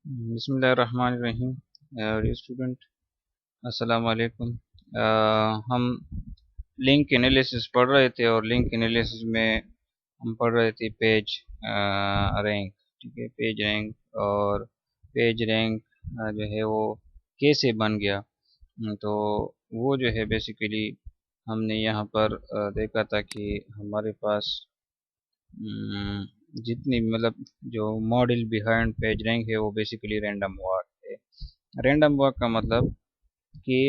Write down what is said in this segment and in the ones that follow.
बिस्मिल्लाहिर्रहमानिर्रहीम। स्टूडेंट, अस्सलाम वालेकुम। हम लिंक एनालिसिस पढ़ रहे थे और लिंक एनालिसिस में हम पढ़ रहे थे पेज रैंक। ठीक है, पेज रैंक। और पेज रैंक जो है वो कैसे बन गया। तो वो जो है बेसिकली हमने यहाँ पर देखा था कि हमारे पास जितनी मतलब जो मॉडल बिहाइंड पेज रैंक है वो बेसिकली रैंडम वॉक है। रैंडम वॉक का मतलब कि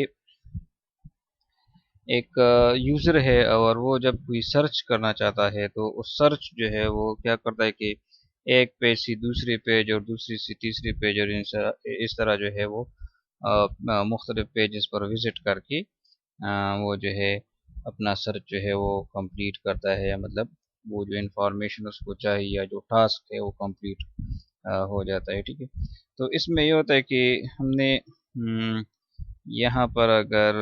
एक यूज़र है और वो जब कोई सर्च करना चाहता है तो उस सर्च जो है वो क्या करता है कि एक पेज से दूसरे पेज और दूसरी से तीसरे पेज और इस तरह जो है वो मुख्तलिफ पेजेस पर विजिट करके वो जो है अपना सर्च जो है वो कंप्लीट करता है। मतलब वो जो इंफॉर्मेशन उसको चाहिए या जो टास्क है वो कंप्लीट हो जाता है। ठीक है, तो इसमें ये होता है कि हमने यहाँ पर अगर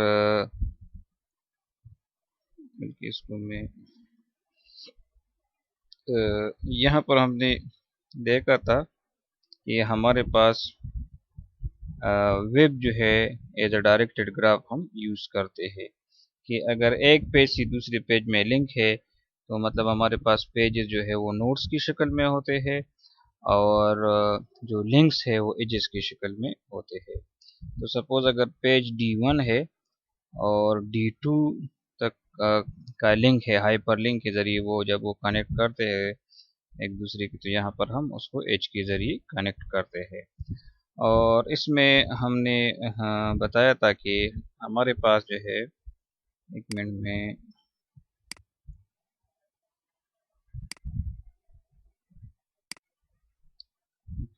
बल्कि इसको मैं यहाँ पर हमने देखा था कि हमारे पास वेब जो है एज अ डायरेक्टेड ग्राफ हम यूज़ करते हैं कि अगर एक पेज से दूसरे पेज में लिंक है तो मतलब हमारे पास पेजेस जो है वो नोट्स की शक्ल में होते हैं और जो लिंक्स है वो एजेस की शक्ल में होते हैं। तो सपोज अगर पेज D1 है और D2 तक का लिंक है, हाइपर लिंक के ज़रिए वो जब वो कनेक्ट करते हैं एक दूसरे की, तो यहाँ पर हम उसको एज के ज़रिए कनेक्ट करते हैं। और इसमें हमने बताया था कि हमारे पास जो है, एक मिनट में,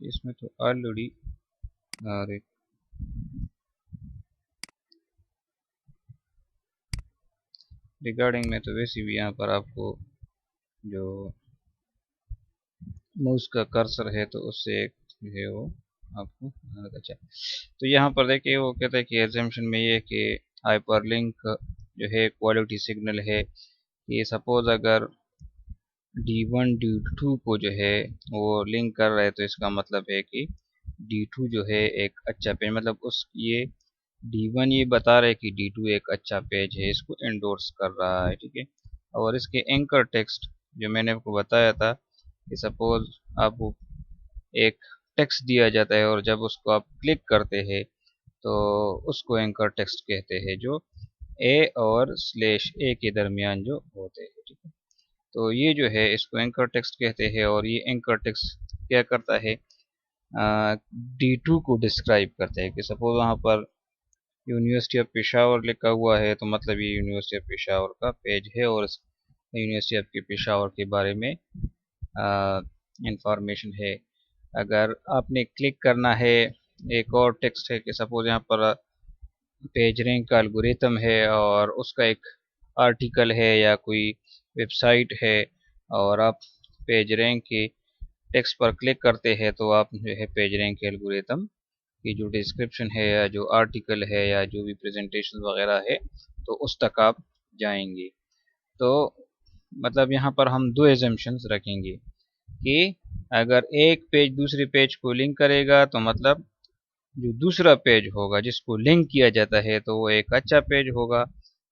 इसमें तो ऑलरेडी रिगार्डिंग में तो वैसे भी यहाँ पर आपको जो माउस का कर्सर है तो उससे एक जो है वो आपको अच्छा। तो यहाँ पर देखिए वो कहता है कि एग्जाम्पशन में ये कि हाइपरलिंक जो है क्वालिटी सिग्नल है कि सपोज अगर D1 D2 को जो है वो लिंक कर रहा है तो इसका मतलब है कि D2 जो है एक अच्छा पेज, मतलब उस ये D1 ये बता रहा है कि D2 एक अच्छा पेज है, इसको एंडोर्स कर रहा है। ठीक है, और इसके एंकर टेक्स्ट जो मैंने आपको बताया था कि सपोज आपको एक टेक्स्ट दिया जाता है और जब उसको आप क्लिक करते हैं तो उसको एंकर टेक्स्ट कहते हैं, जो ए और स्लैश ए के दरमियान जो होते हैं। ठीक है, तो ये जो है इसको एंकर टेक्स्ट कहते हैं और ये एंकर टेक्स्ट क्या करता है, D2 को डिस्क्राइब करता है कि सपोज वहाँ पर यूनिवर्सिटी ऑफ पेशावर लिखा हुआ है तो मतलब ये यूनिवर्सिटी ऑफ पेशावर का पेज है और यूनिवर्सिटी ऑफ पेशावर के बारे में इंफॉर्मेशन है। अगर आपने क्लिक करना है, एक और टेक्स्ट है कि सपोज यहाँ पर पेज रैंक का एल्गोरिथम है और उसका एक आर्टिकल है या कोई वेबसाइट है और आप पेज रैंक के टेक्स्ट पर क्लिक करते हैं तो आप जो है पेज रैंक के एल्गोरिथम की जो डिस्क्रिप्शन है या जो आर्टिकल है या जो भी प्रेजेंटेशन वगैरह है तो उस तक आप जाएंगे। तो मतलब यहाँ पर हम दो एजम्पशंस रखेंगे कि अगर एक पेज दूसरे पेज को लिंक करेगा तो मतलब जो दूसरा पेज होगा जिसको लिंक किया जाता है तो वो एक अच्छा पेज होगा,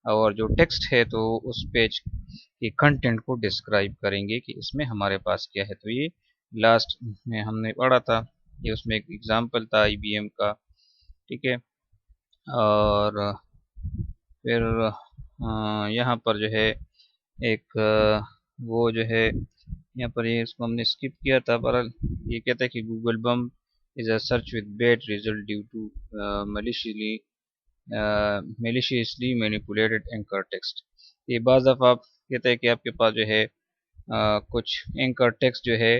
और जो टेक्स्ट है तो उस पेज के कंटेंट को डिस्क्राइब करेंगे कि इसमें हमारे पास क्या है। तो ये लास्ट में हमने पढ़ा था, ये उसमें एक एग्जांपल था IBM का। ठीक है, और फिर यहाँ पर जो है एक वो जो है यहाँ पर ये इसको हमने स्किप किया था, पर ये कहता है कि Google bomb is a search with bad result due to maliciously manipulated anchor text. ये बाज़ दफ़ा आप कहते हैं कि आपके पास जो है कुछ एंकर टेक्स्ट जो है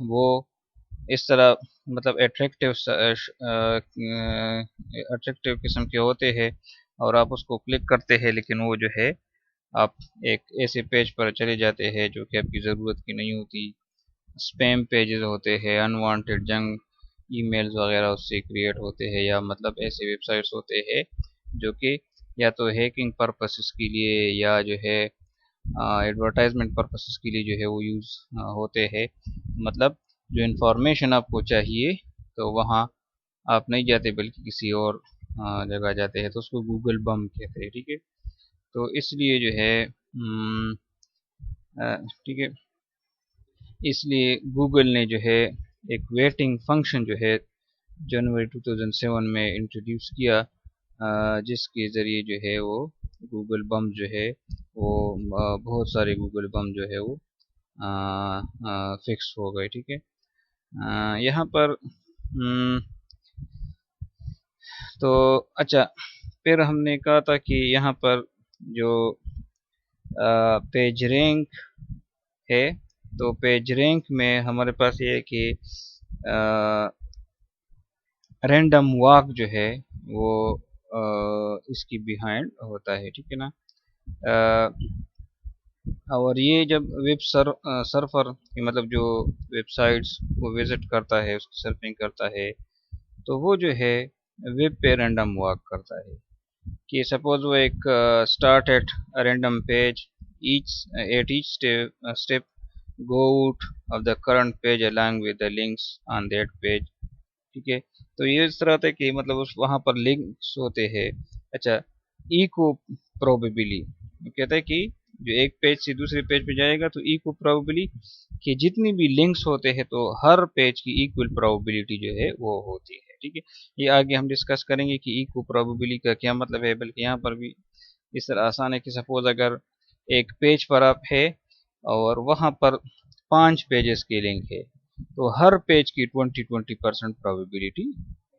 वो इस तरह मतलब अट्रैक्टिव किस्म के होते हैं और आप उसको क्लिक करते हैं, लेकिन वो जो है आप एक ऐसे पेज पर चले जाते हैं जो कि आपकी ज़रूरत की नहीं होती। स्पैम पेजेस होते हैं, अनवांटेड जंक ईमेल्स वगैरह उससे क्रिएट होते हैं, या मतलब ऐसे वेबसाइट्स होते हैं जो कि या तो हैकिंग पर्पसेस के लिए या जो है एडवर्टाइजमेंट पर्पसेस के लिए जो है वो यूज़ होते हैं। मतलब जो इन्फॉर्मेशन आपको चाहिए तो वहाँ आप नहीं जाते बल्कि किसी और जगह जाते हैं, तो उसको गूगल बम कहते हैं। ठीक है, तो इसलिए जो है ठीक है, इसलिए गूगल ने जो है एक वेटिंग फंक्शन जो है जनवरी 2007 में इंट्रोड्यूस किया, जिसके ज़रिए जो है वो गूगल बम जो है वो बहुत सारे गूगल बम जो है वो फिक्स हो गए। ठीक है, यहाँ पर तो अच्छा, फिर हमने कहा था कि यहाँ पर जो पेज रैंक है, तो पेज रैंक में हमारे पास ये है कि रैंडम वॉक जो है वो इसकी बिहाइंड होता है। ठीक है ना, और ये जब सर्फर मतलब जो वेबसाइट्स को विजिट करता है, उसकी सर्फिंग करता है, तो वो जो है वेब पे रैंडम वॉक करता है। कि सपोज वो एक start at random page, each step go out of the current page along with the links on that page। ठीक है, तो ये इस तरह होता है कि मतलब उस वहाँ पर लिंक्स होते हैं। अच्छा, इको प्रोबेबिली कहता है कि जो एक पेज से दूसरे पेज पे जाएगा तो इको प्रोबेबिली कि जितनी भी लिंक्स होते हैं तो हर पेज की इक्वल प्रोबेबिलिटी जो है वो होती है। ठीक है, ये आगे हम डिस्कस करेंगे कि इको प्रोबेबिलिटी का क्या मतलब है, बल्कि यहाँ पर भी इस तरह आसान है कि सपोज अगर एक पेज पर आप है और वहाँ पर 5 पेजेस की लिंक है, तो हर पेज की 20% प्रोबेबिलिटी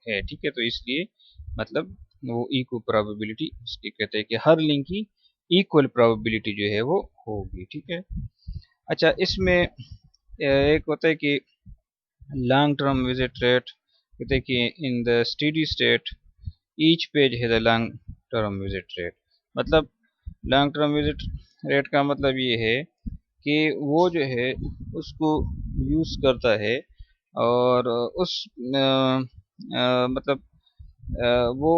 है। ठीक है, तो इसलिए मतलब वो इक्वल प्रोबेबिलिटी उसकी कहते हैं कि हर लिंक की इक्वल प्रोबेबिलिटी जो है वो होगी। ठीक है, अच्छा, इसमें एक होता है कि लॉन्ग टर्म विजिट रेट, कहते हैं कि in the steady state each page है the long term visit rate. मतलब लॉन्ग टर्म विजिट रेट का मतलब ये है कि वो जो है उसको यूज़ करता है और उस मतलब वो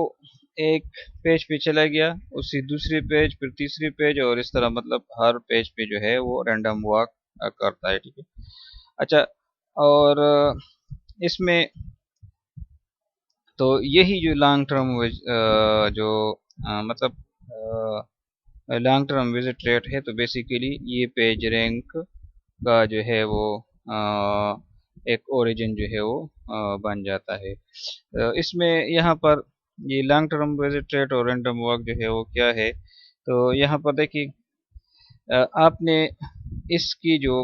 एक पेज पे चला गया, उससे दूसरे पेज, फिर तीसरे पेज, और इस तरह मतलब हर पेज पे जो है वो रैंडम वॉक करता है। ठीक है, अच्छा, और इसमें तो यही जो लॉन्ग टर्म जो मतलब लॉन्ग टर्म विजिट रेट है, तो बेसिकली ये पेज रैंक का जो है वो एक ओरिजिन जो है वो बन जाता है। इसमें यहाँ पर ये लॉन्ग टर्म विजिट रेट और रैंडम वॉक जो है वो क्या है, तो यहाँ पर देखिए आपने इसकी जो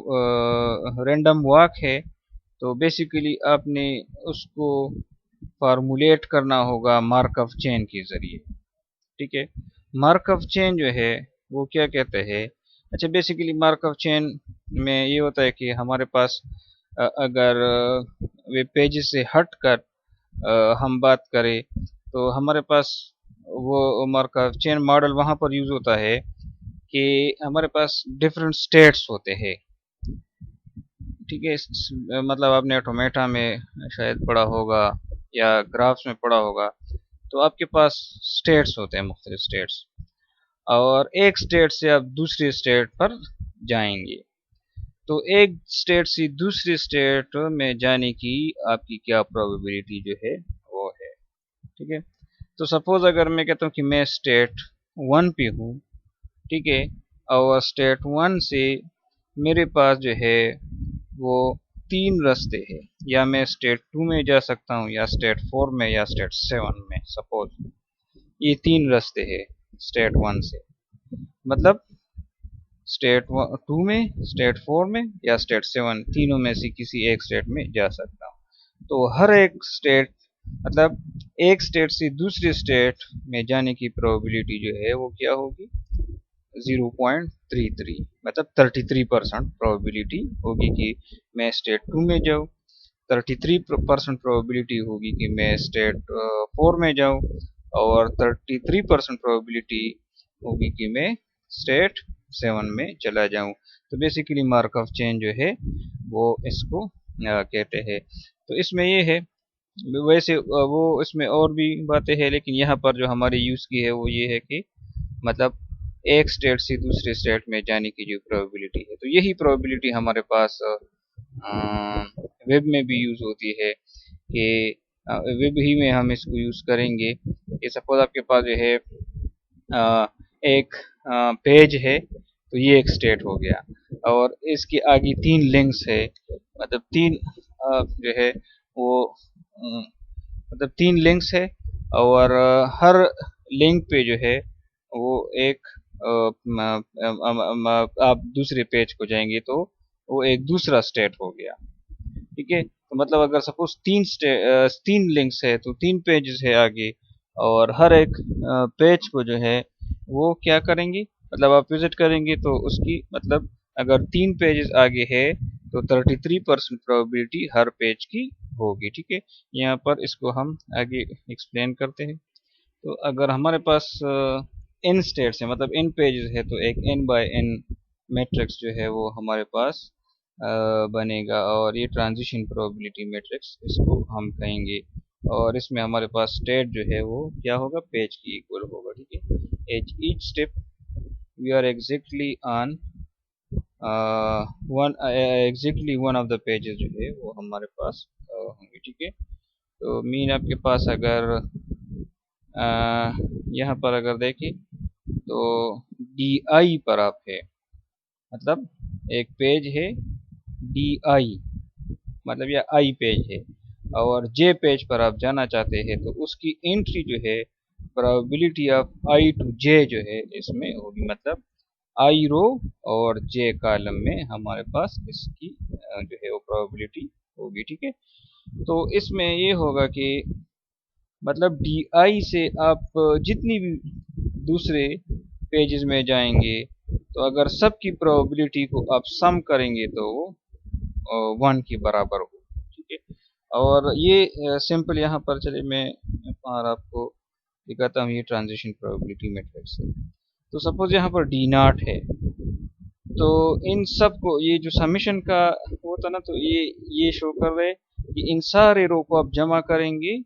रैंडम वॉक है, तो बेसिकली आपने उसको फार्मूलेट करना होगा मार्कअप चेन के ज़रिए। ठीक है, मार्कअप चेन जो है वो क्या कहते हैं, अच्छा, बेसिकली मार्कअप चेन में ये होता है कि हमारे पास अगर वेब पेजेस से हट कर हम बात करें, तो हमारे पास वो मार्कअप चेन मॉडल वहाँ पर यूज़ होता है कि हमारे पास डिफरेंट स्टेट्स होते हैं। ठीक है, मतलब आपने ऑटोमेटा में शायद पढ़ा होगा या ग्राफ्स में पढ़ा होगा, तो आपके पास स्टेट्स होते हैं, मुख्तलिफ स्टेट्स, और एक स्टेट से आप दूसरे स्टेट पर जाएंगे, तो एक स्टेट से दूसरे स्टेट में जाने की आपकी क्या प्रोबेबिलिटी जो है वो है। ठीक है, तो सपोज अगर मैं कहता हूँ कि मैं स्टेट 1 पे हूँ, ठीक है, और स्टेट 1 से मेरे पास जो है वो 3 रास्ते हैं, या मैं स्टेट 2 में जा सकता हूँ, या स्टेट 4 में, या स्टेट 7 में। सपोज ये 3 रास्ते हैं स्टेट 1 से, मतलब स्टेट 2 में, स्टेट 4 में, या स्टेट 7, तीनों में से किसी एक स्टेट में जा सकता हूँ। तो हर एक स्टेट मतलब एक स्टेट से दूसरे स्टेट में जाने की प्रोबेबिलिटी जो है वो क्या होगी, 0.33, मतलब 33% प्रोबेबिलिटी होगी कि मैं स्टेट 2 में जाऊँ, 33% प्रोबेबिलिटी होगी कि मैं स्टेट 4 में जाऊँ, और 33% प्रोबेबिलिटी होगी कि मैं स्टेट 7 में चला जाऊँ। तो बेसिकली मार्कअप चेन जो है वो इसको कहते हैं। तो इसमें ये है, वैसे वो इसमें और भी बातें हैं, लेकिन यहाँ पर जो हमारी यूज़ की है वो ये है कि मतलब एक स्टेट से दूसरे स्टेट में जाने की जो प्रोबेबिलिटी है, तो यही प्रोबेबिलिटी हमारे पास वेब में भी यूज़ होती है कि वेब ही में हम इसको यूज़ करेंगे कि सपोज़ आपके पास जो है एक पेज है तो ये एक स्टेट हो गया और इसके आगे 3 लिंक्स है, मतलब 3 जो है वो मतलब 3 लिंक्स है और हर लिंक पे जो है वो एक आप दूसरे पेज को जाएंगे तो वो एक दूसरा स्टेट हो गया। ठीक है, तो मतलब अगर सपोज 3 लिंक्स है तो 3 पेजेस है आगे और हर एक पेज को जो है वो क्या करेंगे, मतलब आप विजिट करेंगे तो उसकी मतलब अगर 3 पेजेस आगे है तो 33% प्रोबेबिलिटी हर पेज की होगी। ठीक है, यहाँ पर इसको हम आगे एक्सप्लेन करते हैं। तो अगर हमारे पास n स्टेट्स है मतलब n पेजेस है तो एक n बाय n मैट्रिक्स जो है वो हमारे पास बनेगा और ये ट्रांजिशन प्रोबेबिलिटी मैट्रिक्स इसको हम कहेंगे और इसमें हमारे पास स्टेट जो है वो क्या होगा, पेज की इक्वल होगा। ठीक है, at each step we are exactly on one of the pages जो है वो हमारे पास होंगे। ठीक है, तो मीन आपके पास अगर यहाँ पर अगर देखें तो डी आई पर आप है, मतलब एक पेज है डी आई मतलब यह आई पेज है और जे पेज पर आप जाना चाहते हैं तो उसकी एंट्री जो है प्रोबेबिलिटी ऑफ आई टू जे जो है इसमें होगी, मतलब आई रो और जे कॉलम में हमारे पास इसकी जो है वो प्रोबेबिलिटी होगी। ठीक है, तो इसमें ये होगा कि मतलब डी आई से आप जितनी भी दूसरे पेजेस में जाएंगे तो अगर सबकी प्रोबेबिलिटी को आप सम करेंगे तो वो 1 के बराबर हो। ठीक है, और ये सिंपल यहाँ पर चलिए मैं और आपको दिखाता हूँ, ये ट्रांजिशन प्रोबेबिलिटी मैट्रिक्स है। तो सपोज यहाँ पर डी नॉट है तो इन सब को ये जो समीशन का होता ना तो ये शो कर रहे हैं कि इन सारे रो को आप जमा करेंगे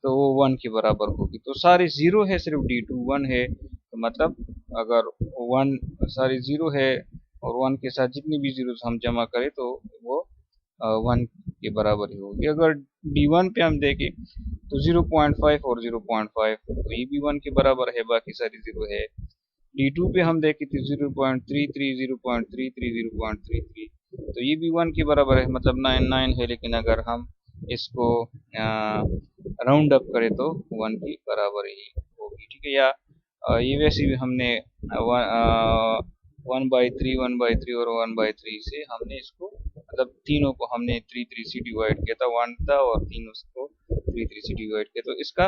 तो वो 1 के बराबर होगी। तो सारे जीरो है, सिर्फ डी टू 1 है, तो मतलब अगर 1 सारी जीरो है और 1 के साथ जितनी भी जीरो हम जमा करें तो वो 1 के बराबर ही होगी। अगर D1 पे हम देखें तो 0.5 और 0.5 तो ये भी 1 के बराबर है, बाकी सारी जीरो है। D2 पे हम देखें तो 0.33 0.33 0.33 तो ये भी 1 के बराबर है, मतलब 9 है, लेकिन अगर हम इसको राउंड अप करें तो 1 के बराबर ही होगी। ठीक है, या ये वैसे भी हमने 1/3 और 1/3 से हमने इसको मतलब तीनों को हमने 3 से डिवाइड किया था, 1 था और 3 उसको 3 से डिवाइड किया। तो इसका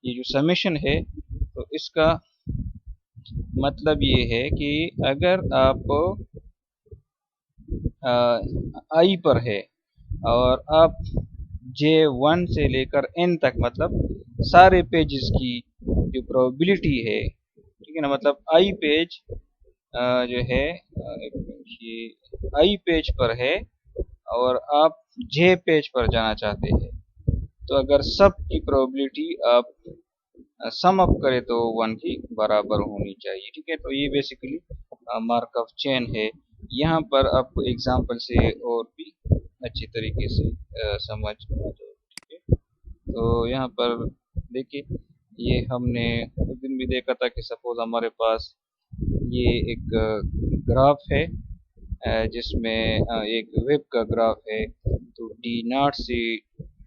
ये जो समेशन है तो इसका मतलब ये है कि अगर आप आई पर है और आप J1 से लेकर N तक मतलब सारे पेजेस की जो प्रोबेबिलिटी है, ठीक है ना, मतलब आई पेज जो है ये आई पेज पर है और आप J पेज पर जाना चाहते हैं तो अगर सब की प्रोबेबिलिटी आप सम अप करें तो 1 की बराबर होनी चाहिए। ठीक है, तो ये बेसिकली मार्कअप चेन है। यहाँ पर आपको एग्जांपल से और भी अच्छी तरीके से समझ आ जाए। ठीक है, तो यहाँ पर देखिए ये हमने उस दिन भी देखा था कि सपोज हमारे पास ये एक ग्राफ है जिसमें एक वेब का ग्राफ है, तो D0 से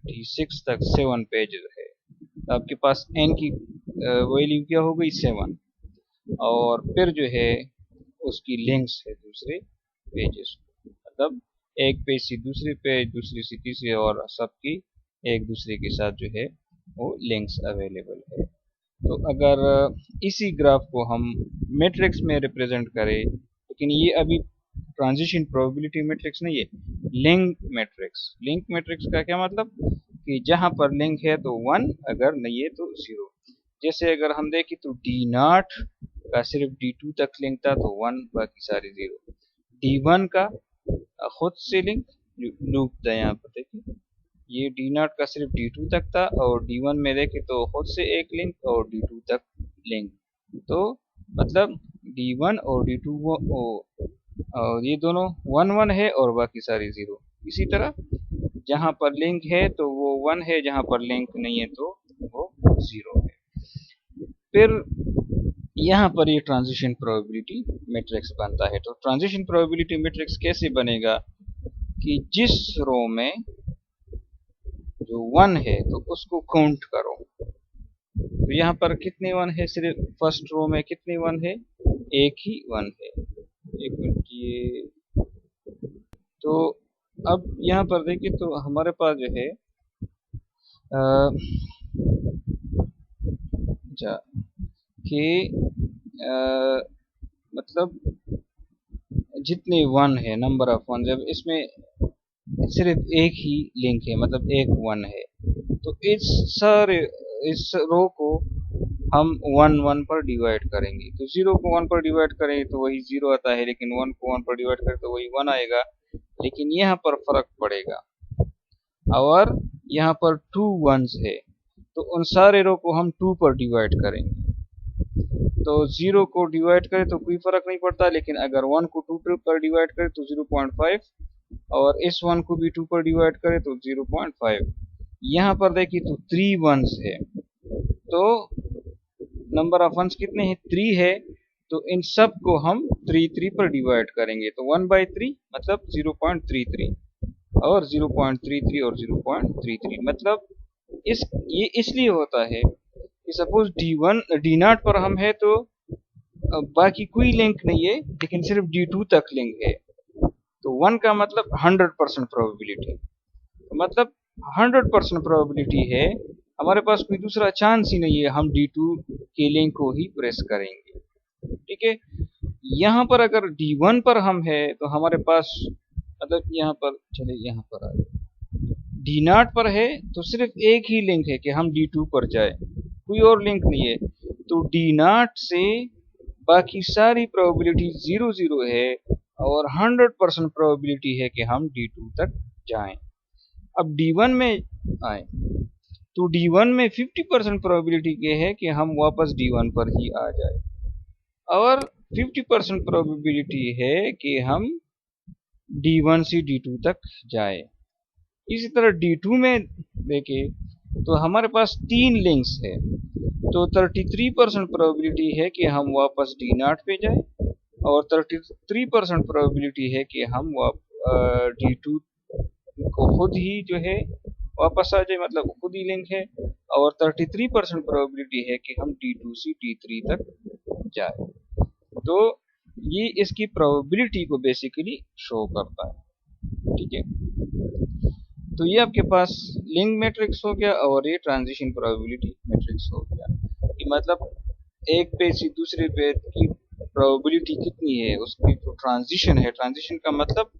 D6 तक 7 पेजेस है। तो आपके पास n की वैल्यू क्या हो गई 7 और फिर जो है उसकी लिंक्स है दूसरे पेजेस, मतलब एक पेज से दूसरे पेज, दूसरे से तीसरे और सबकी एक दूसरे के साथ जो है वो लिंक्स अवेलेबल है। तो अगर इसी ग्राफ को हम मैट्रिक्स में रिप्रेजेंट करें, लेकिन ये अभी ट्रांजिशन प्रोबेबिलिटी मैट्रिक्स नहीं है, लिंक मैट्रिक्स। लिंक मैट्रिक्स का क्या मतलब कि जहां पर लिंक है तो 1, अगर नहीं है तो 0। जैसे अगर हम देखें तो D0 का सिर्फ D2 तक लिंक था तो 1, बाकी सारे 0। D1 का खुद से लिंक लूप था, यहाँ पर देखिए ये D0 का सिर्फ D2 तक था और D1 में देखें तो खुद से एक लिंक और D2 तक लिंक। तो मतलब D1 और D2 और ये दोनों 1 1 है और बाकी सारी 0। इसी तरह जहाँ पर लिंक है तो वो 1 है, जहाँ पर लिंक नहीं है तो वो 0 है। फिर यहाँ पर ये ट्रांजिशन प्रोबेबिलिटी मैट्रिक्स बनता है। तो ट्रांजिशन प्रोबेबिलिटी मैट्रिक्स कैसे बनेगा कि जिस रो में जो 1 है तो उसको काउंट करो। तो यहाँ पर कितने 1 है? सिर्फ फर्स्ट रो में कितने 1 है? एक ही 1 है। एक मिनट, ये तो अब यहाँ पर देखिए तो हमारे पास जो है कि मतलब जितने 1 है, नंबर ऑफ 1, जब इसमें सिर्फ एक ही लिंक है, मतलब एक 1 है, तो इस रो को हम 1 पर डिवाइड करेंगे। तो 0 को 1 पर डिवाइड करें तो वही 0 आता है, लेकिन 1 को 1 पर डिवाइड करें तो वही 1 आएगा। लेकिन यहाँ पर फर्क पड़ेगा, और यहाँ पर 2 1s है, तो उन सारे रो को हम 2 पर डिवाइड करेंगे। तो 0 को डिवाइड करें तो कोई फर्क नहीं पड़ता, लेकिन अगर 1 को 2 पर डिवाइड करें तो 0.5, और इस 1 को भी 2 पर डिवाइड करें तो 0.5। यहाँ पर देखिए तो 3 1s है, तो नंबर ऑफ 1s कितने हैं? 3 है, तो इन सब को हम 3 पर डिवाइड करेंगे, तो 1/3 मतलब 0.33, और 0.33 और 0.33, मतलब ये इसलिए होता है कि सपोज D0 पर हम है तो बाकी कोई लिंक नहीं है, लेकिन सिर्फ D2 तक लिंक है, तो 1 का मतलब 100% प्रोबेबिलिटी, मतलब 100% प्रोबेबिलिटी है, हमारे पास कोई दूसरा चांस ही नहीं है, हम D2 के लिंक को ही प्रेस करेंगे। ठीक है, यहाँ पर अगर D1 पर हम है तो हमारे पास मतलब यहाँ पर चलिए यहाँ पर आए, D0 पर है तो सिर्फ एक ही लिंक है कि हम D2 पर जाए, कोई और लिंक नहीं है, तो D0 से बाकी सारी प्रोबेबिलिटी 0 है, और 100% प्रोबेबिलिटी है कि हम D2 तक जाएं। अब D1 में आए तो D1 में 50% प्रोबेबिलिटी ये है कि हम वापस D1 पर ही आ जाए, और 50% प्रोबेबिलिटी है कि हम D1 से D2 तक जाए। इसी तरह D2 में देखें तो हमारे पास 3 लिंक्स है, तो 33% प्रोबेबिलिटी है कि हम वापस D0 पे जाए, और 33% प्रोबेबिलिटी है कि हम D2 को खुद ही जो है वापस आ जाए, मतलब खुद ही लिंक है, और 33% प्रोबेबिलिटी है कि हम D2 से D3 तक जाए। तो ये इसकी प्रोबेबिलिटी को बेसिकली शो करता है। ठीक है, तो ये आपके पास लिंक मैट्रिक्स हो गया, और ये ट्रांजिशन प्रोबेबिलिटी मैट्रिक्स हो गया, कि मतलब एक पेज से दूसरे पेज की प्रोबेबिलिटी कितनी है, उसकी जो ट्रांजिशन है, ट्रांजिशन का मतलब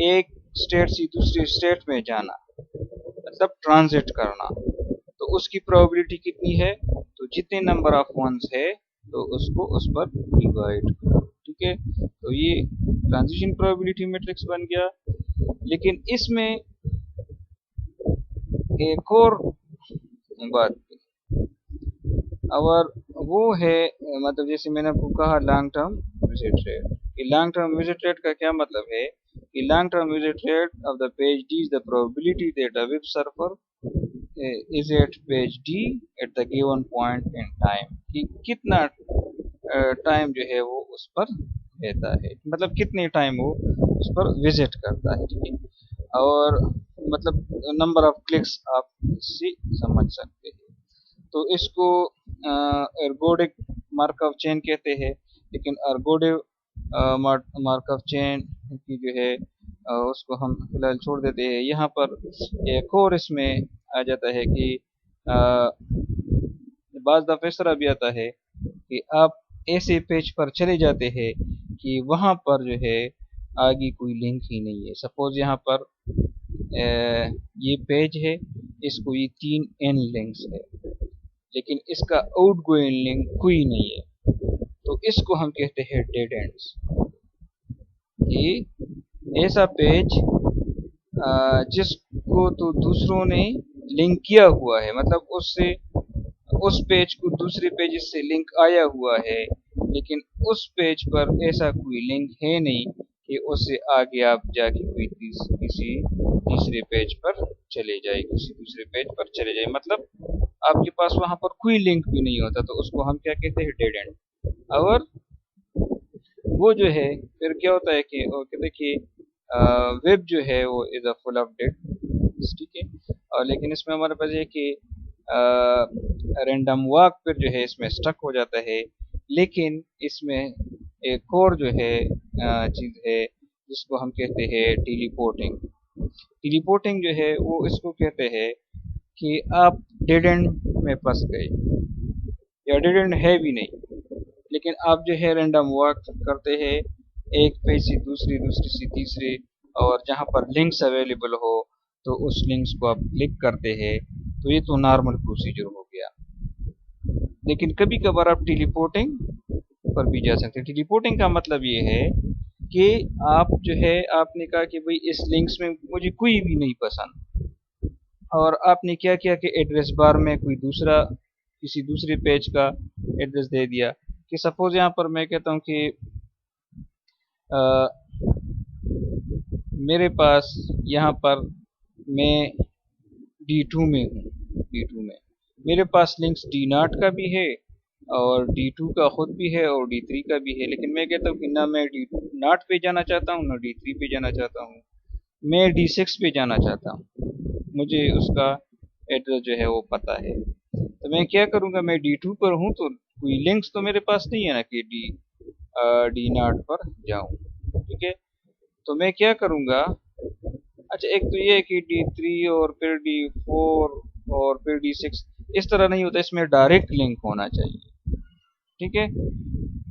एक स्टेट से दूसरे स्टेट में जाना, मतलब ट्रांजिट करना, तो उसकी प्रोबेबिलिटी कितनी है? तो जितने नंबर ऑफ 1s है तो उसको उस पर डिवाइड करो। ठीक है, तो ये ट्रांजिशन प्रोबेबिलिटी मैट्रिक्स बन गया। लेकिन इसमें एक और बात, और वो है मतलब जैसे मैंने आपको कहा long term visit rate. Long term visit rate का क्या मतलब है कि long term visit rate of the page D is the probability that a web surfer is at page D at the given point in time, कि कितना time जो है वो उस पर रहता है, मतलब कितने टाइम वो उस पर विजिट करता है। ठीक है, और मतलब नंबर ऑफ क्लिक्स आप इससे समझ सकते हैं। तो इसको एर्गोडिक मार्कअप चेन कहते हैं, लेकिन एर्गोडिक मार्कअप चेन की जो है उसको हम फिलहाल छोड़ देते हैं। यहाँ पर एक और इसमें आ जाता है कि बाज़ दफ़ा इस तरह भी आता है कि आप ऐसे पेज पर चले जाते हैं कि वहाँ पर जो है आगे कोई लिंक ही नहीं है। सपोज यहाँ पर ये पेज है, इसको ये 3 n लिंक्स है, लेकिन इसका आउटगोइंग लिंक कोई नहीं है, तो इसको हम कहते हैं डेड एंड्स। ये ऐसा पेज जिसको तो दूसरों ने लिंक किया हुआ है, मतलब उससे उस पेज को दूसरे पेज से लिंक आया हुआ है, लेकिन उस पेज पर ऐसा कोई लिंक है नहीं कि उससे आगे आप जाके कोई किसी तीसरे पेज पर चले जाए, किसी दूसरे पेज पर चले जाए, मतलब आपके पास वहां पर कोई लिंक भी नहीं होता, तो उसको हम क्या कहते हैं, डेड एंड। और वो जो है फिर क्या होता है कि देखिए वेब जो है वो is a full of dead, ठीक है। और लेकिन इसमें हमारे पास ये कि रैंडम वॉक फिर जो है इसमें स्टक हो जाता है। लेकिन इसमें एक और जो है चीज है जिसको हम कहते हैं टेलीपोर्टिंग। टेलीपोर्टिंग जो है वो इसको कहते हैं कि आप डेड एंड में फंस गए, या डेड एंड है भी नहीं, लेकिन आप जो है रैंडम वॉक करते हैं एक पेज से दूसरी, दूसरी से तीसरे, और जहाँ पर लिंक्स अवेलेबल हो तो उस लिंक्स को आप क्लिक करते हैं। तो ये तो नॉर्मल प्रोसीजर हो गया। लेकिन कभी कभार आप टेलीपोर्टिंग पर भी जा सकते हैं। टेलीपोर्टिंग का मतलब ये है कि आप जो है आपने कहा कि भाई इस लिंक्स में मुझे कोई भी नहीं पसंद, और आपने क्या किया कि एड्रेस बार में कोई दूसरा, किसी दूसरे पेज का एड्रेस दे दिया। कि सपोज यहाँ पर मैं कहता हूँ कि अ, मेरे पास यहाँ पर मैं D2 में हूँ, D2 में मेरे पास लिंक्स D0 का भी है और D2 का खुद भी है और D3 का भी है। लेकिन मैं कहता हूँ कि ना मैं D0 पे जाना चाहता हूँ ना D3 पे जाना चाहता हूँ, मैं D6 पे जाना चाहता हूँ, मुझे उसका एड्रेस जो है वो पता है। तो मैं क्या करूँगा, मैं D2 पर हूँ तो कोई लिंक्स तो मेरे पास नहीं है ना कि D0 पर जाऊँ, ठीक है। तो मैं क्या करूँगा, अच्छा एक तो ये है कि D3 और फिर D4 और फिर D6 इस तरह नहीं होता, इसमें डायरेक्ट लिंक होना चाहिए, ठीक है।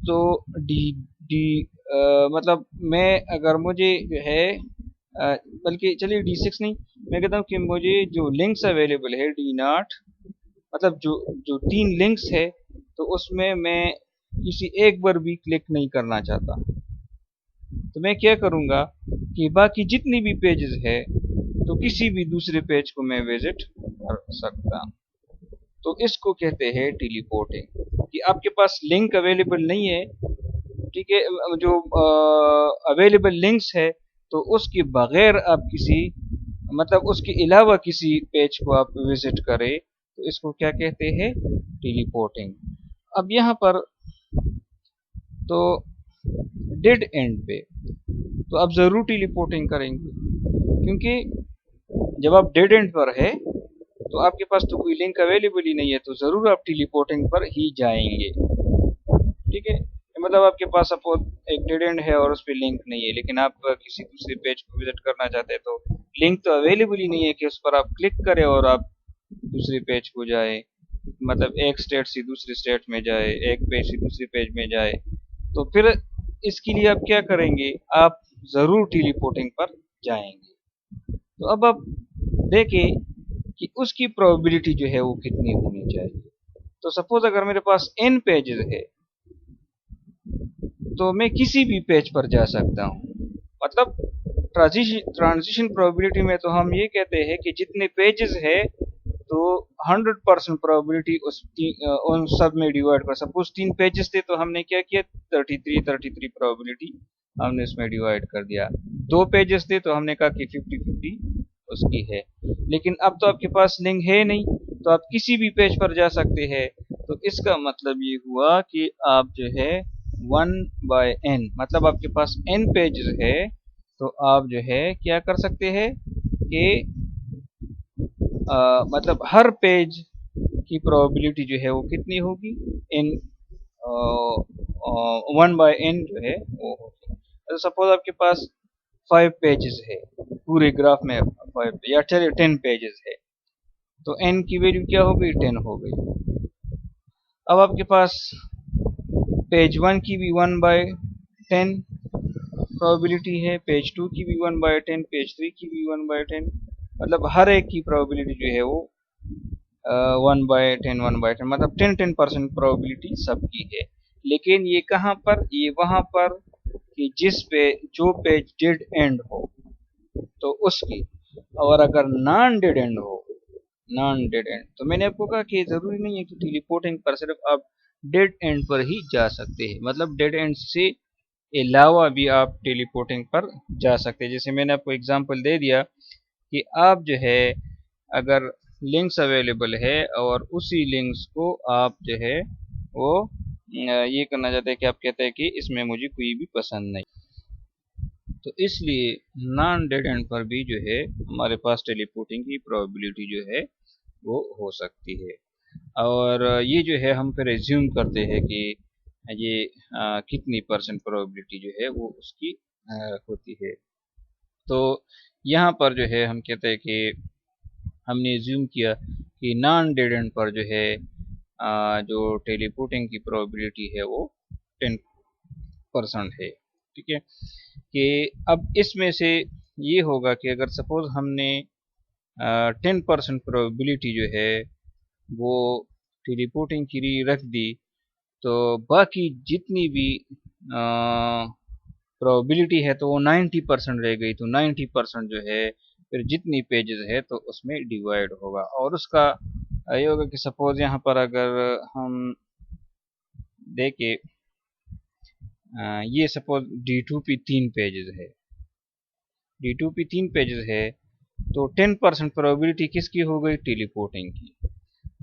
तो डी डी मतलब मैं अगर मुझे जो है बल्कि चलिए D6 नहीं, मैं कहता हूँ कि मुझे जो लिंक्स अवेलेबल है D0, मतलब जो जो 3 लिंक्स है, तो उसमें मैं किसी एक पर भी क्लिक नहीं करना चाहता। तो मैं क्या करूँगा कि बाकी जितनी भी पेजेस है तो किसी भी दूसरे पेज को मैं विजिट कर सकता हूँ। तो इसको कहते हैं टेलीपोर्टिंग। कि आपके पास लिंक अवेलेबल नहीं है, ठीक है, जो अवेलेबल लिंक्स है तो उसके बगैर आप किसी, मतलब उसके अलावा किसी पेज को आप विजिट करें, तो इसको क्या कहते हैं, टेलीपोर्टिंग। अब यहाँ पर तो डेड एंड पे तो आप जरूर टेलीपोर्टिंग करेंगे, क्योंकि जब आप डेड एंड पर है तो आपके पास तो कोई लिंक अवेलेबल ही नहीं है, तो जरूर आप टेलीपोर्टिंग पर ही जाएंगे, ठीक है। मतलब आपके पास सपोज एक डेड एंड है और उस पर लिंक नहीं है, लेकिन आप किसी दूसरे पेज को विजिट करना चाहते हैं तो लिंक तो अवेलेबल ही नहीं है कि उस पर आप क्लिक करें और आप दूसरे पेज को जाए, मतलब एक स्टेट से दूसरे स्टेट में जाए, एक पेज से दूसरे पेज में जाए। तो फिर इसके लिए आप क्या करेंगे, आप जरूर टेलीपोर्टिंग पर जाएंगे। तो अब आप देखें कि उसकी प्रोबेबिलिटी जो है वो कितनी होनी चाहिए। तो सपोज अगर मेरे पास n पेजेस है तो मैं किसी भी पेज पर जा सकता हूँ। मतलब ट्रांजिशन प्रोबेबिलिटी में तो हम ये कहते हैं कि जितने पेजेस है तो 100% प्रोबेबिलिटी उन सब में डिवाइड कर। सपोज 3 पेजेस थे तो हमने क्या किया, 33 प्रोबेबिलिटी हमने इसमें डिवाइड कर दिया। 2 पेजेस थे तो हमने कहा कि 50-50 उसकी है। लेकिन अब तो आपके पास लिंक है नहीं, तो आप किसी भी पेज पर जा सकते हैं। तो इसका मतलब ये हुआ कि आप जो है 1/n, मतलब आपके पास n पेजेस है तो आप जो है क्या कर सकते हैं कि मतलब हर पेज की प्रोबेबिलिटी जो है वो कितनी होगी, n 1/n जो है वो होगी। तो सपोज आपके पास 5 पेजेस है पूरे ग्राफ में, 5 या चलिए 10 पेजेस है, तो n की वैल्यू क्या हो गई, 10 हो गई। अब आपके पास पेज 1 की भी 1/10 प्रोबेबिलिटी है, पेज 2 की भी 1/10, पेज 3 की भी 1/10, मतलब हर एक की प्रोबेबिलिटी जो है वो 1/10 मतलब 10% प्रोबेबिलिटी सबकी है। लेकिन ये कहाँ पर, ये वहां पर कि जिस पे जो पेज डेड एंड हो तो उसकी, और अगर नॉन डेड एंड हो, नॉन डेड एंड, तो मैंने आपको कहा कि जरूरी नहीं है कि टेलीपोर्टिंग पर सिर्फ आप डेड एंड पर ही जा सकते हैं। मतलब डेड एंड से अलावा भी आप टेलीपोर्टिंग पर जा सकते हैं। जैसे मैंने आपको एग्जांपल दे दिया कि आप जो है अगर लिंक्स अवेलेबल है और उसी लिंक्स को आप जो है वो ये करना चाहते हैं कि आप कहते हैं कि इसमें मुझे कोई भी पसंद नहीं, तो इसलिए नॉन डेड एंड पर भी जो है हमारे पास टेलीपोर्टिंग की प्रोबेबिलिटी जो है वो हो सकती है। और ये जो है हम फिर एज्यूम करते हैं कि ये कितनी परसेंट प्रोबेबिलिटी जो है वो उसकी होती है। तो यहाँ पर जो है हम कहते हैं कि हमने एज्यूम किया कि नॉन डेड एंड पर जो है जो टेलीपोर्टिंग की प्रोबेबिलिटी है वो 10% है। ठीक है, कि अब इसमें से ये होगा कि अगर सपोज हमने 10% प्रोबेबिलिटी जो है वो टेलीपोर्टिंग की रख दी, तो बाकी जितनी भी प्रोबेबिलिटी है तो वो 90% रह गई। तो 90% जो है फिर जितनी पेजेस है तो उसमें डिवाइड होगा। और उसका ये होगा कि सपोज यहाँ पर अगर हम देखें ये सपोज D2P 3 पेजेस है, D2P 3 पेजेस है, तो 10% प्रोबेबिलिटी किसकी हो गई? टेलीपोर्टिंग की।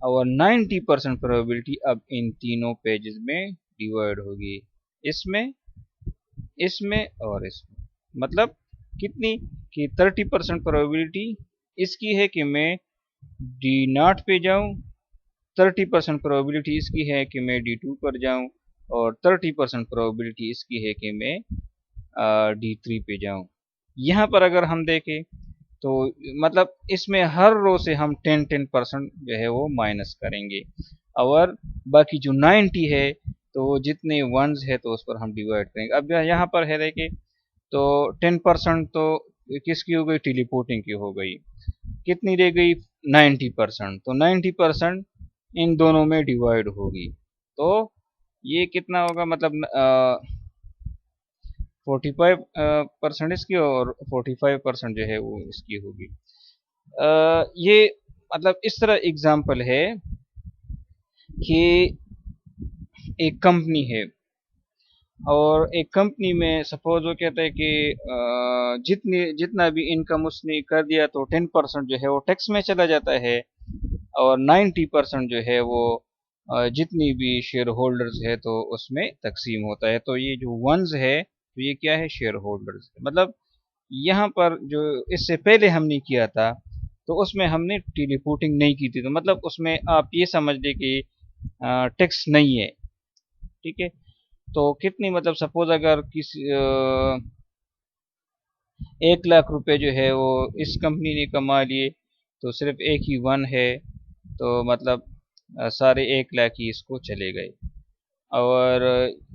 और 90% प्रोबेबिलिटी अब इन तीनों पेजेस में डिवाइड होगी, इसमें, इसमें और इसमें। मतलब कितनी कि 30% प्रोबेबिलिटी इसकी है कि मैं D0 पे जाऊं, 30% प्रोबेबिलिटी इसकी है कि मैं D2 पर जाऊं, और 30% प्रोबेबिलिटी इसकी है कि मैं D3 पे जाऊं। यहाँ पर अगर हम देखें तो मतलब इसमें हर रो से हम 10% जो है वो माइनस करेंगे, और बाकी जो 90 है तो जितने वंस है तो उस पर हम डिवाइड करेंगे। अब यहाँ पर है देखिए, तो 10% तो किसकी हो गई? टेलीपोर्टिंग की हो गई। कितनी रह गई? 90%। तो 90% इन दोनों में डिवाइड होगी, तो ये कितना होगा? मतलब 45% इसकी और 45% जो है वो इसकी होगी। ये मतलब इस तरह एग्जाम्पल है कि एक कंपनी है, और एक कंपनी में सपोज वो कहता है कि जितना भी इनकम उसने कर दिया तो 10% जो है वो टैक्स में चला जाता है, और 90% जो है वो जितनी भी शेयर होल्डर्स है तो उसमें तकसीम होता है। तो ये जो वंस है तो ये क्या है? Share holders. मतलब यहाँ पर जो इससे पहले हमने किया था तो उसमें हमने टेलीपोर्टिंग नहीं की थी, तो मतलब उसमें आप ये समझ लें कि टैक्स नहीं है। ठीक है, तो कितनी मतलब सपोज अगर किसी 1 लाख रुपए जो है वो इस कंपनी ने कमा लिए, तो सिर्फ एक ही वन है, तो मतलब सारे 1 लाख ही इसको चले गए। और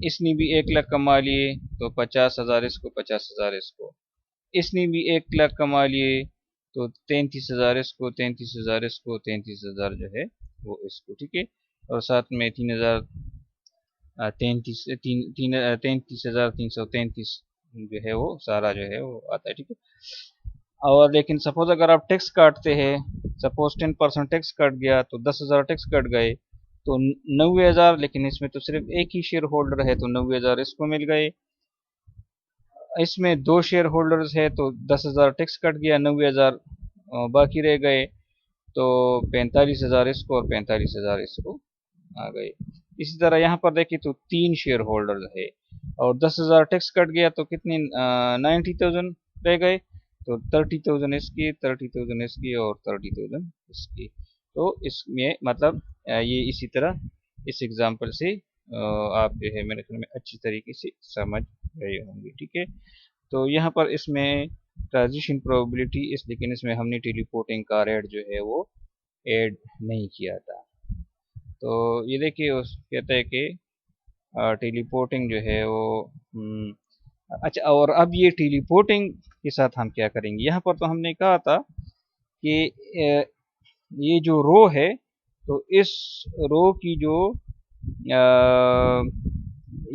इसने भी 1 लाख कमा लिए तो 50,000 इसको, 50,000 इसको। इसने भी 1 लाख कमा लिए तो 33,000 इसको, 33,000 इसको, 33,000 जो है वो इसको। ठीक है, और साथ में 3,000 33,333 जो है वो सारा जो है वो आता है। ठीक है, और लेकिन सपोज अगर आप टैक्स काटते हैं, सपोज 10% टैक्स कट गया तो 10,000 टैक्स कट गए, तो 90,000, लेकिन इसमें तो सिर्फ एक ही शेयर होल्डर है तो 90,000 इसको मिल गए। इसमें 2 शेयर होल्डर्स है तो 10,000 टैक्स कट गया, 90,000 बाकी रह गए, तो 45,000 इसको और 45,000 इसको आ गए। इसी तरह यहाँ पर देखिए तो 3 शेयर होल्डर है और 10,000 टैक्स कट गया तो कितनी 90,000 रह गए, तो 30,000 इसकी, 30,000 इसकी और 30,000 इसकी। तो इसमें मतलब ये इसी तरह इस एग्जांपल से आप जो है मेरे ख्याल में अच्छी तरीके से समझ गए होंगे। ठीक है, तो यहाँ पर इसमें ट्रांजिशन प्रोबेबिलिटी इस, लेकिन इसमें हमने टेलीपोर्टिंग का रेट जो है वो ऐड नहीं किया था। तो ये देखिए उस कहते हैं कि टेलीपोर्टिंग जो है वो अच्छा, और अब ये टेलीपोर्टिंग के साथ हम क्या करेंगे? यहाँ पर तो हमने कहा था कि ये जो रो है तो इस रो की जो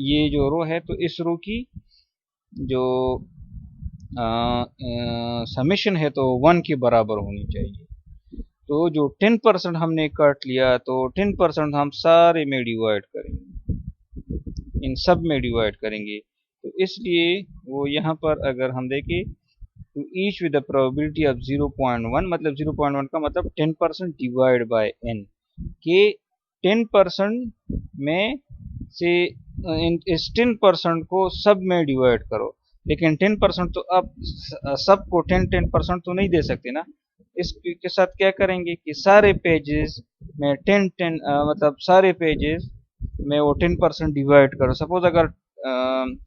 ये जो रो है तो इस रो की जो समेशन है तो 1 के बराबर होनी चाहिए। तो जो 10% हमने काट लिया तो 10% हम सारे में डिवाइड करेंगे, इन सब में डिवाइड करेंगे। तो इसलिए वो यहाँ पर अगर हम देखें तो each with the probability of 0.1, मतलब 0.1 का मतलब 10% डिवाइड बाय n, के 10% में से इस 10% को सब में डिवाइड करो। लेकिन 10% तो अब सबको 10% तो नहीं दे सकते ना। इसके साथ क्या करेंगे कि सारे पेजेस में 10 मतलब सारे पेजेस में वो 10% डिवाइड करो। सपोज अगर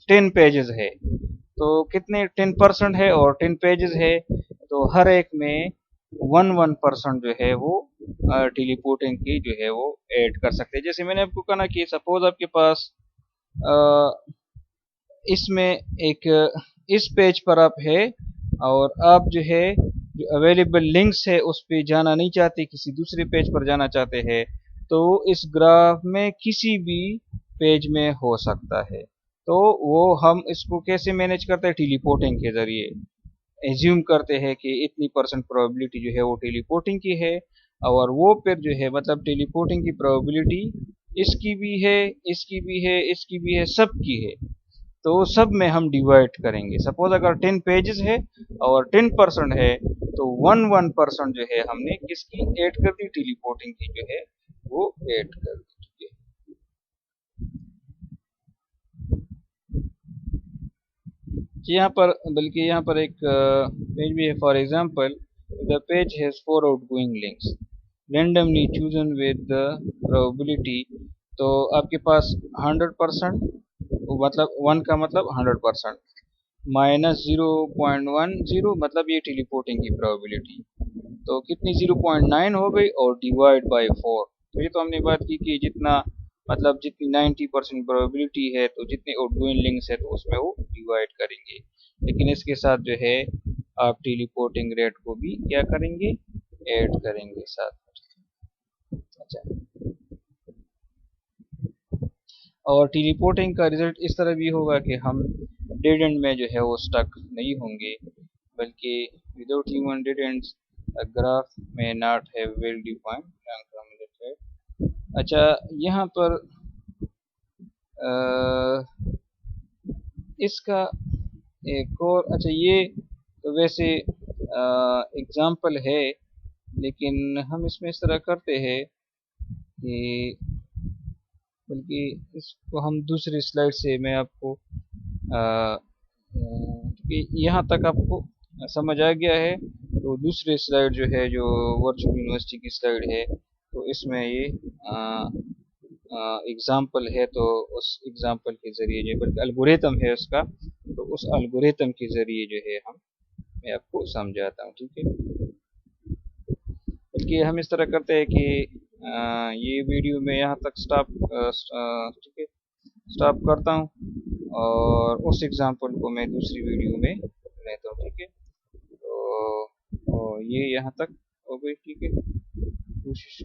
10 पेजेस है तो कितने 10% है और 10 पेजेस है तो हर एक में 1% जो है वो टेलीपोर्टिंग की जो है वो ऐड कर सकते हैं। जैसे मैंने आपको कहा ना कि सपोज आपके पास इसमें एक इस पेज पर आप है और आप जो है जो अवेलेबल लिंक्स है उस पे जाना नहीं चाहते, किसी दूसरे पेज पर जाना चाहते हैं, तो इस ग्राफ में किसी भी पेज में हो सकता है। तो वो हम इसको कैसे मैनेज करते हैं? टेलीपोर्टिंग के जरिए एज्यूम करते हैं कि इतनी परसेंट प्रोबेबिलिटी जो है वो टेलीपोर्टिंग की है, और वो फिर जो है मतलब टेलीपोर्टिंग की प्रोबेबिलिटी इसकी भी है, इसकी भी है, इसकी भी है, सबकी है। तो सब में हम डिवाइड करेंगे। सपोज अगर 10 पेजेस है और 10% है तो 1% जो है हमने किसकी ऐड कर दी? टेलीपोर्टिंग की जो है वो ऐड कर दी। ठीक है, यहाँ पर बल्कि यहाँ पर एक पेज भी है। For example the page has 4 outgoing links randomly chosen with the probability। तो आपके पास 100%, मतलब 1 का मतलब 100%, माइनस 0.10 मतलब ये टेलीपोर्टिंग की प्रोबेबिलिटी, तो कितनी 0.9 हो गई और डिवाइड बाय 4। तो ये तो हमने बात की कि जितना मतलब जितनी 90% प्रोबेबिलिटी है तो जितने आउटगोइंग लिंक्स है तो उसमें वो डिवाइड करेंगे। लेकिन इसके साथ जो है आप टेलीपोर्टिंग रेट को भी क्या करेंगे? ऐड करेंगे साथ में। अच्छा, और टेलीपोर्टिंग का रिजल्ट इस तरह भी होगा कि हम डेड एंड में जो है वो स्टक नहीं होंगे, बल्कि without human dead ends a graph may not have well defined non-terminal thread। अच्छा, यहाँ पर इसका एक और, अच्छा ये तो वैसे एग्जाम्पल है, लेकिन हम इसमें इस तरह करते हैं कि बल्कि इसको हम दूसरी स्लाइड से मैं आपको कि यहाँ तक आपको समझ आ गया है तो दूसरी स्लाइड जो है जो वर्चुअल यूनिवर्सिटी की स्लाइड है तो इसमें ये एग्जाम्पल है, तो उस एग्जाम्पल के जरिए जो बल्कि अल्गोरिथम है उसका, तो उस अल्गोरिथम के जरिए जो है हम मैं आपको समझाता हूँ। ठीक है, बल्कि हम इस तरह करते हैं कि ये वीडियो में यहाँ तक स्टॉप ठीक है स्टॉप करता हूँ और उस एग्जाम्पल को मैं दूसरी वीडियो में लेता हूँ। ठीक है, तो ये यहाँ तक हो गई। ठीक है, कोशिश